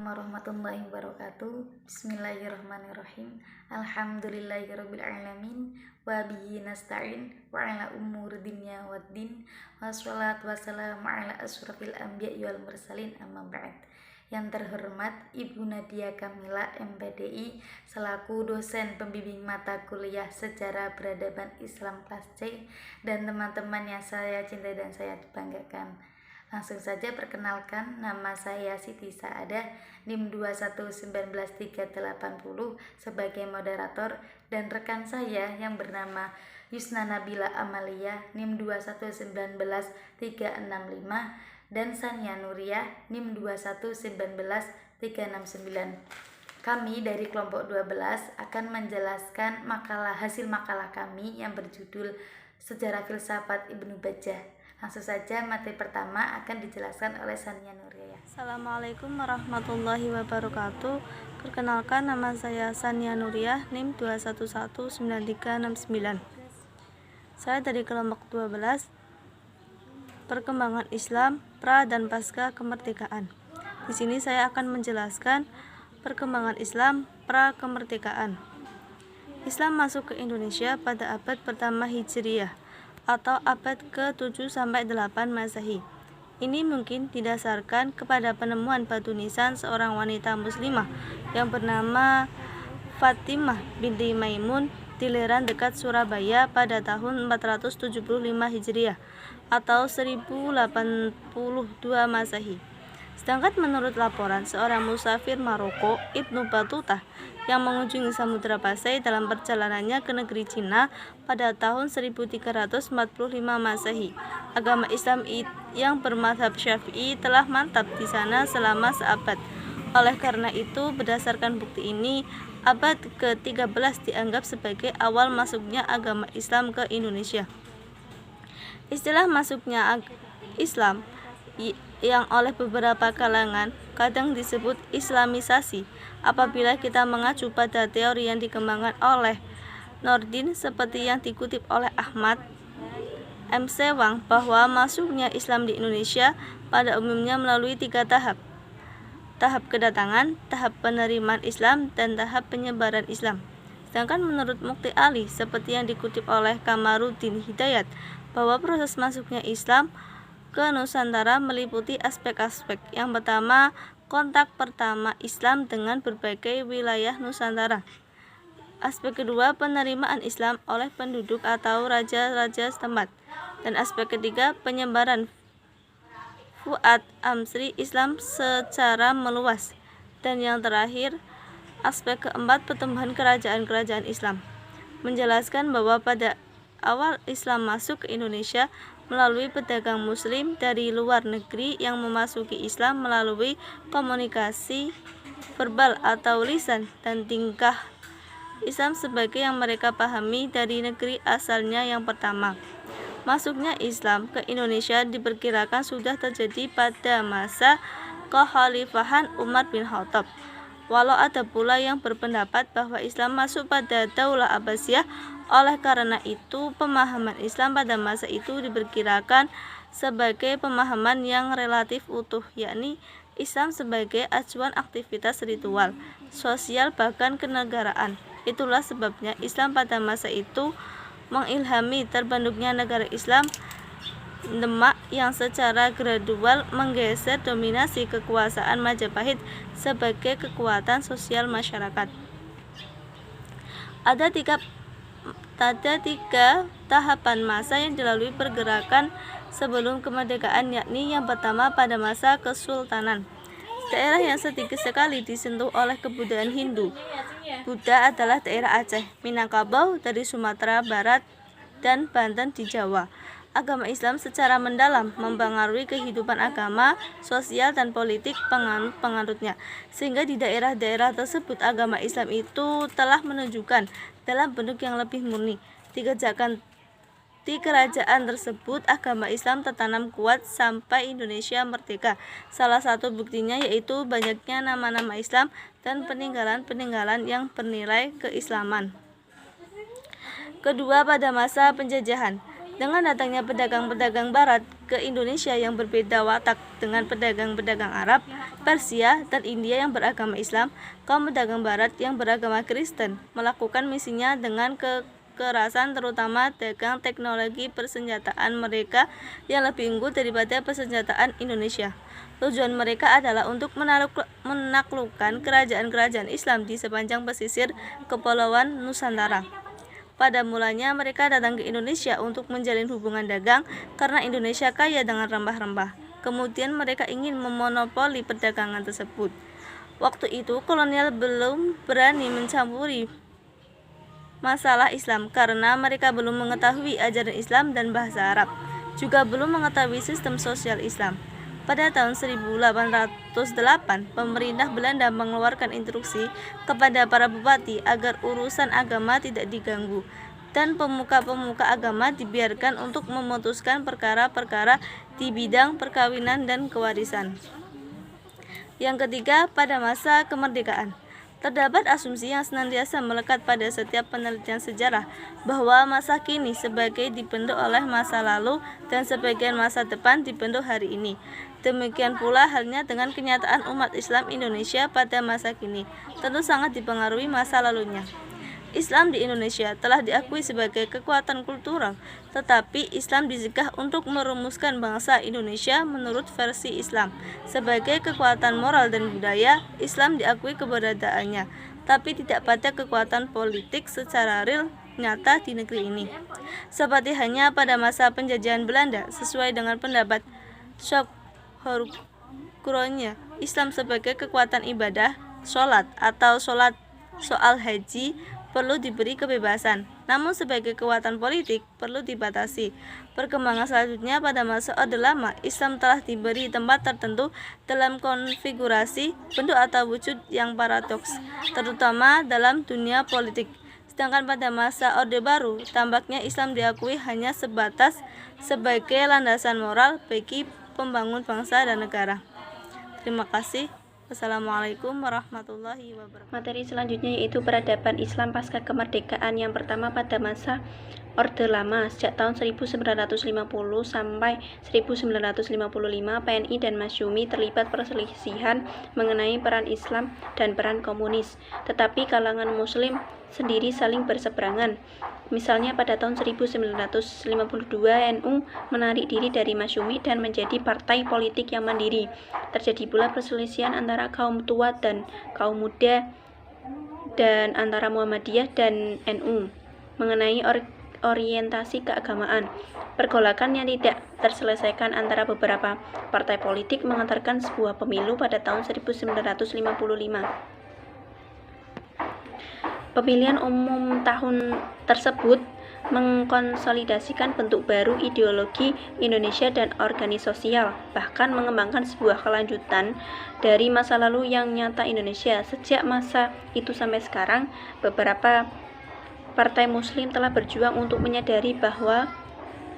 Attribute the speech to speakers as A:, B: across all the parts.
A: warahmatullahi wabarakatuh. Bismillahirrahmanirrahim. Alhamdulillahirabbil alamin wa bihi nasta'in wa ala umuri dunya waddin. Wassalatu wassalamu ala asyrafil anbiya'i wal mursalin, amma ba'd. Yang terhormat Ibu Nadia Kamila MPDI selaku dosen pembimbing mata kuliah Sejarah Peradaban Islam kelas C dan teman-teman yang saya cintai dan saya banggakan. Langsung saja perkenalkan, nama saya Siti Saadah, NIM 2119380 sebagai moderator, dan rekan saya yang bernama Yusna Nabila Amalia, NIM 2119365, dan Sania Nuria, NIM 2119369. Kami dari kelompok 12 akan menjelaskan hasil makalah kami yang berjudul Sejarah Filsafat Ibnu Bajjah. Langsung saja materi pertama akan dijelaskan oleh Sania Nuria.
B: Assalamualaikum warahmatullahi wabarakatuh. Perkenalkan, nama saya Sania Nuria, NIM 2119369. Saya dari kelompok 12, Perkembangan Islam pra dan pasca kemerdekaan. Di sini saya akan menjelaskan perkembangan Islam pra kemerdekaan. Islam masuk ke Indonesia pada abad pertama Hijriyah atau abad ke-7 sampai 8 Masehi. Ini mungkin didasarkan kepada penemuan batu nisan seorang wanita muslimah yang bernama Fatimah binti Maimun di Leran dekat Surabaya pada tahun 475 Hijriah atau 1082 Masehi. Sedangkan menurut laporan seorang musafir Maroko, Ibnu Battuta, yang mengunjungi Samudra Pasai dalam perjalanannya ke negeri Cina pada tahun 1345 Masehi, agama Islam yang bermadzhab Syafi'i telah mantap di sana selama seabad. Oleh karena itu, berdasarkan bukti ini, abad ke-13 dianggap sebagai awal masuknya agama Islam ke Indonesia. Istilah masuknya Islam yang oleh beberapa kalangan kadang disebut Islamisasi apabila kita mengacu pada teori yang dikembangkan oleh Nordin seperti yang dikutip oleh Ahmad M. Sewang bahwa masuknya Islam di Indonesia pada umumnya melalui 3 tahap: tahap kedatangan, tahap penerimaan Islam, dan tahap penyebaran Islam. Sedangkan menurut Mukti Ali seperti yang dikutip oleh Kamaruddin Hidayat bahwa proses masuknya Islam ke Nusantara meliputi aspek-aspek. Yang pertama, kontak pertama Islam dengan berbagai wilayah Nusantara. Aspek kedua, penerimaan Islam oleh penduduk atau raja-raja setempat. Dan aspek ketiga, penyebaran Fuad Amsri Islam secara meluas. Dan yang terakhir, aspek keempat, pertumbuhan kerajaan-kerajaan Islam. Menjelaskan bahwa pada awal Islam masuk ke Indonesia melalui pedagang muslim dari luar negeri yang memasuki Islam melalui komunikasi verbal atau lisan dan tingkah Islam sebagai yang mereka pahami dari negeri asalnya. Yang pertama, masuknya Islam ke Indonesia diperkirakan sudah terjadi pada masa kekhalifahan Umar bin Khattab. Walau ada pula yang berpendapat bahwa Islam masuk pada Daulah Abbasiyah. Oleh karena itu, pemahaman Islam pada masa itu diperkirakan sebagai pemahaman yang relatif utuh, yakni Islam sebagai acuan aktivitas ritual, sosial, bahkan kenegaraan. Itulah sebabnya Islam pada masa itu mengilhami terbentuknya negara Islam Demak yang secara gradual menggeser dominasi kekuasaan Majapahit sebagai kekuatan sosial masyarakat. Ada tiga tahapan masa yang dilalui pergerakan sebelum kemerdekaan, yakni yang pertama pada masa Kesultanan. Daerah yang sedikit sekali disentuh oleh kebudayaan Hindu Buddha adalah daerah Aceh, Minangkabau dari Sumatera Barat, dan Banten di Jawa. Agama Islam secara mendalam mempengaruhi kehidupan agama, sosial, dan politik penganut-penganutnya, sehingga di daerah-daerah tersebut agama Islam itu telah menunjukkan dalam bentuk yang lebih murni, dikerjakan di kerajaan tersebut agama Islam tertanam kuat sampai Indonesia merdeka. Salah satu buktinya yaitu banyaknya nama-nama Islam dan peninggalan-peninggalan yang bernilai keislaman. Kedua, pada masa penjajahan. Dengan datangnya pedagang-pedagang barat ke Indonesia yang berbeda watak dengan pedagang-pedagang Arab, Persia, dan India yang beragama Islam, kaum pedagang barat yang beragama Kristen melakukan misinya dengan kekerasan, terutama dagang teknologi persenjataan mereka yang lebih unggul daripada persenjataan Indonesia. Tujuan mereka adalah untuk menaklukkan kerajaan-kerajaan Islam di sepanjang pesisir Kepulauan Nusantara. Pada mulanya mereka datang ke Indonesia untuk menjalin hubungan dagang karena Indonesia kaya dengan rempah-rempah. Kemudian mereka ingin memonopoli perdagangan tersebut. Waktu itu kolonial belum berani mencampuri masalah Islam karena mereka belum mengetahui ajaran Islam dan bahasa Arab, juga belum mengetahui sistem sosial Islam. Pada tahun 1808, pemerintah Belanda mengeluarkan instruksi kepada para bupati agar urusan agama tidak diganggu dan pemuka-pemuka agama dibiarkan untuk memutuskan perkara-perkara di bidang perkawinan dan kewarisan. Yang ketiga, pada masa kemerdekaan. Terdapat asumsi yang senantiasa melekat pada setiap penelitian sejarah bahwa masa kini sebagai dibentuk oleh masa lalu dan sebagian masa depan dibentuk hari ini. Demikian pula halnya dengan kenyataan umat Islam Indonesia pada masa kini, tentu sangat dipengaruhi masa lalunya. Islam di Indonesia telah diakui sebagai kekuatan kultural, tetapi Islam dicegah untuk merumuskan bangsa Indonesia menurut versi Islam. Sebagai kekuatan moral dan budaya, Islam diakui keberadaannya, tapi tidak pada kekuatan politik secara real nyata di negeri ini. Seperti hanya pada masa penjajahan Belanda, sesuai dengan pendapat Shokronya, Islam sebagai kekuatan ibadah, sholat atau sholat soal haji perlu diberi kebebasan, namun sebagai kekuatan politik perlu dibatasi. Perkembangan selanjutnya pada masa Orde Lama, Islam telah diberi tempat tertentu dalam konfigurasi, bentuk atau wujud yang paradoks, terutama dalam dunia politik. Sedangkan pada masa Orde Baru, tampaknya Islam diakui hanya sebatas sebagai landasan moral bagi pembangun bangsa dan negara. Terima kasih. Wassalamualaikum warahmatullahi wabarakatuh.
C: Materi selanjutnya yaitu peradaban Islam pasca kemerdekaan. Yang pertama, pada masa Orde Lama, sejak tahun 1950 sampai 1955, PNI dan Masyumi terlibat perselisihan mengenai peran Islam dan peran komunis, tetapi kalangan Muslim sendiri saling berseberangan. Misalnya pada tahun 1952 NU menarik diri dari Masyumi dan menjadi partai politik yang mandiri. Terjadi pula perselisihan antara kaum tua dan kaum muda dan antara Muhammadiyah dan NU mengenai orientasi keagamaan. Pergolakan yang tidak terselesaikan antara beberapa partai politik mengantarkan sebuah pemilu pada tahun 1955. Pemilihan umum tahun tersebut mengkonsolidasikan bentuk baru ideologi Indonesia dan organisasi sosial, bahkan mengembangkan sebuah kelanjutan dari masa lalu yang nyata Indonesia. Sejak masa itu sampai sekarang, beberapa partai Muslim telah berjuang untuk menyadari bahwa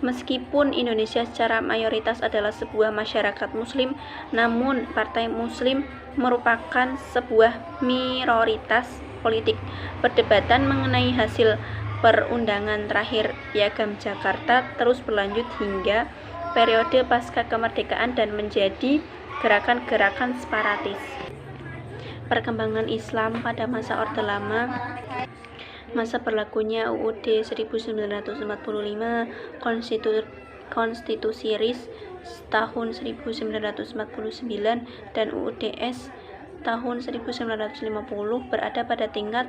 C: meskipun Indonesia secara mayoritas adalah sebuah masyarakat Muslim, namun partai Muslim merupakan sebuah minoritas politik. Perdebatan mengenai hasil perundangan terakhir Piagam Jakarta terus berlanjut hingga periode pasca kemerdekaan dan menjadi gerakan-gerakan separatis. Perkembangan Islam pada masa Orde Lama. Masa berlakunya UUD 1945, Konstitusi RIS tahun 1949 dan UUDS tahun 1950 berada pada tingkat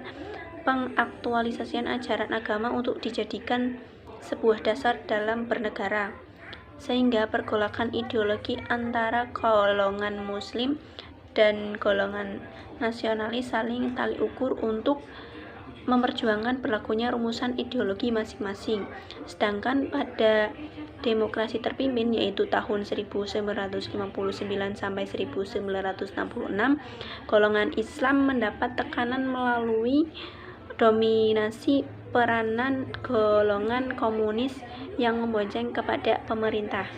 C: pengaktualisasian ajaran agama untuk dijadikan sebuah dasar dalam bernegara, sehingga pergolakan ideologi antara golongan Muslim dan golongan nasionalis saling tali ukur untuk memperjuangkan berlakunya rumusan ideologi masing-masing. Sedangkan pada demokrasi terpimpin yaitu tahun 1959 sampai 1966, golongan Islam mendapat tekanan melalui dominasi peranan golongan komunis yang membonceng kepada pemerintah.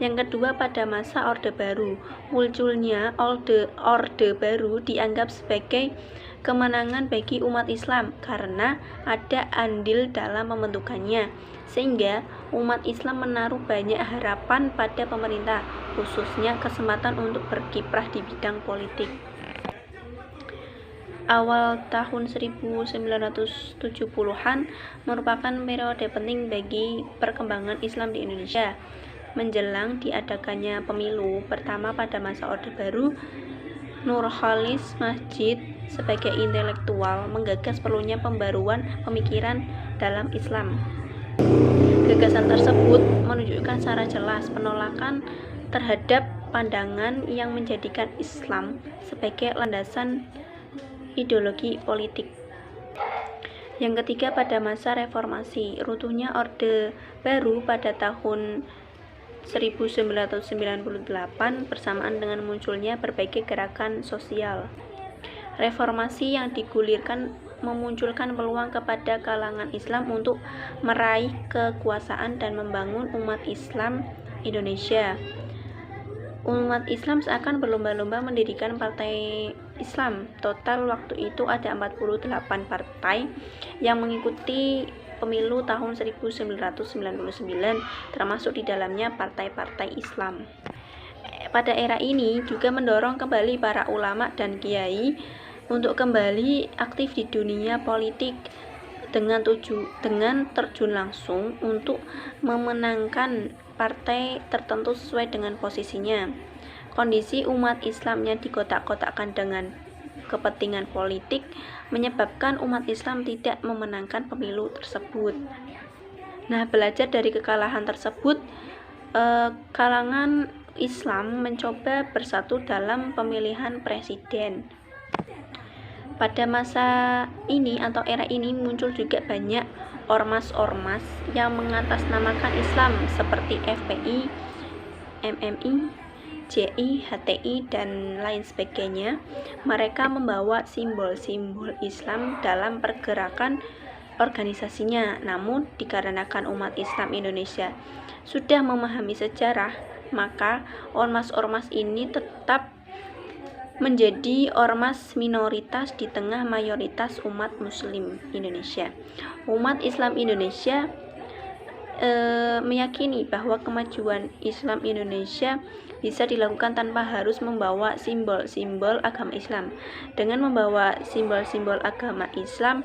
C: Yang kedua, pada masa Orde Baru, munculnya Orde Baru dianggap sebagai kemenangan bagi umat Islam karena ada andil dalam pembentukannya, sehingga umat Islam menaruh banyak harapan pada pemerintah, khususnya kesempatan untuk berkiprah di bidang politik. Awal tahun 1970-an merupakan periode penting bagi perkembangan Islam di Indonesia. Menjelang diadakannya pemilu pertama pada masa Orde Baru, Nurcholish Madjid sebagai intelektual menggagas perlunya pembaruan pemikiran dalam Islam. Gagasan tersebut menunjukkan secara jelas penolakan terhadap pandangan yang menjadikan Islam sebagai landasan ideologi politik. Yang ketiga, pada masa reformasi, runtuhnya Orde Baru pada tahun 1998 bersamaan dengan munculnya berbagai gerakan sosial. Reformasi yang digulirkan memunculkan peluang kepada kalangan Islam untuk meraih kekuasaan dan membangun umat Islam Indonesia. Umat Islam seakan berlomba-lomba mendirikan partai Islam. Total waktu itu ada 48 partai yang mengikuti pemilu tahun 1999, termasuk di dalamnya partai-partai Islam. Pada era ini juga mendorong kembali para ulama dan kiai untuk kembali aktif di dunia politik dengan terjun langsung untuk memenangkan partai tertentu sesuai dengan posisinya. Kondisi umat Islam yang dikotak-kotakkan dengan kepentingan politik menyebabkan umat Islam tidak memenangkan pemilu tersebut. Nah, belajar dari kekalahan tersebut, kalangan Islam mencoba bersatu dalam pemilihan presiden. Pada masa ini atau era ini muncul juga banyak ormas-ormas yang mengatasnamakan Islam seperti FPI, MMI, JI, HTI, dan lain sebagainya. Mereka membawa simbol-simbol Islam dalam pergerakan organisasinya. Namun, dikarenakan umat Islam Indonesia sudah memahami sejarah, maka ormas-ormas ini tetap menjadi ormas minoritas di tengah mayoritas umat Muslim Indonesia. Umat Islam Indonesia meyakini bahwa kemajuan Islam Indonesia bisa dilakukan tanpa harus membawa simbol-simbol agama Islam. Dengan membawa simbol-simbol agama Islam,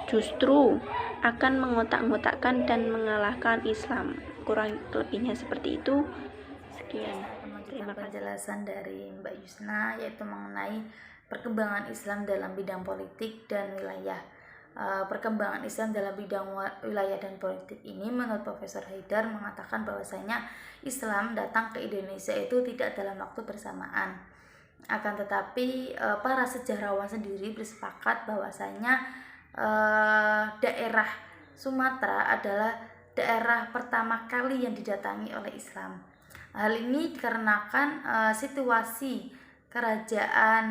C: justru akan mengotak-ngotakkan dan mengalahkan Islam. Kurang lebihnya seperti itu. Sekian. Terima kasih.
A: Penjelasan dari Mbak Yusna, yaitu mengenai perkembangan Islam dalam bidang politik dan wilayah. Perkembangan Islam dalam bidang wilayah dan politik ini menurut Profesor Haidar mengatakan bahwasanya Islam datang ke Indonesia itu tidak dalam waktu bersamaan. Akan tetapi para sejarawan sendiri bersepakat bahwasanya daerah Sumatera adalah daerah pertama kali yang didatangi oleh Islam. Hal ini dikarenakan situasi kerajaan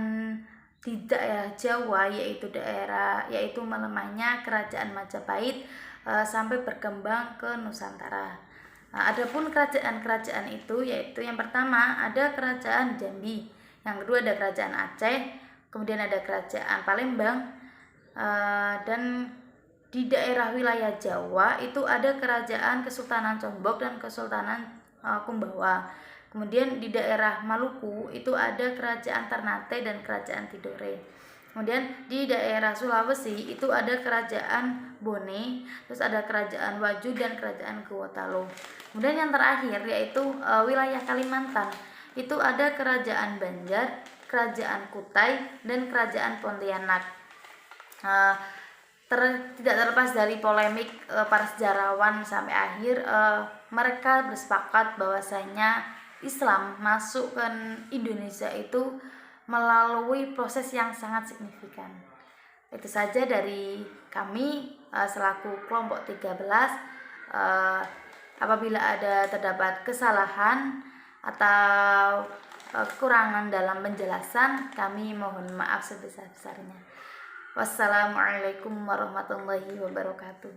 A: di daerah Jawa, yaitu melemahnya kerajaan Majapahit sampai berkembang ke Nusantara. Adapun kerajaan-kerajaan itu yaitu yang pertama ada kerajaan Jambi, yang kedua ada kerajaan Aceh, kemudian ada kerajaan Palembang, dan di daerah wilayah Jawa itu ada kerajaan Kesultanan Lombok dan Kesultanan Kumbawa. Kemudian di daerah Maluku itu ada kerajaan Ternate dan kerajaan Tidore. Kemudian di daerah Sulawesi itu ada kerajaan Bone, terus ada kerajaan Waju dan kerajaan Gorontalo. Kemudian yang terakhir yaitu wilayah Kalimantan. Itu ada kerajaan Banjar, kerajaan Kutai dan kerajaan Pontianak. Tidak terlepas dari polemik para sejarawan sampai akhir, mereka bersepakat bahwasanya Islam masuk ke Indonesia itu melalui proses yang sangat signifikan. Itu saja dari kami selaku kelompok 13. Apabila ada terdapat kesalahan atau kekurangan dalam penjelasan, kami mohon maaf sebesar-besarnya. Wassalamualaikum warahmatullahi wabarakatuh.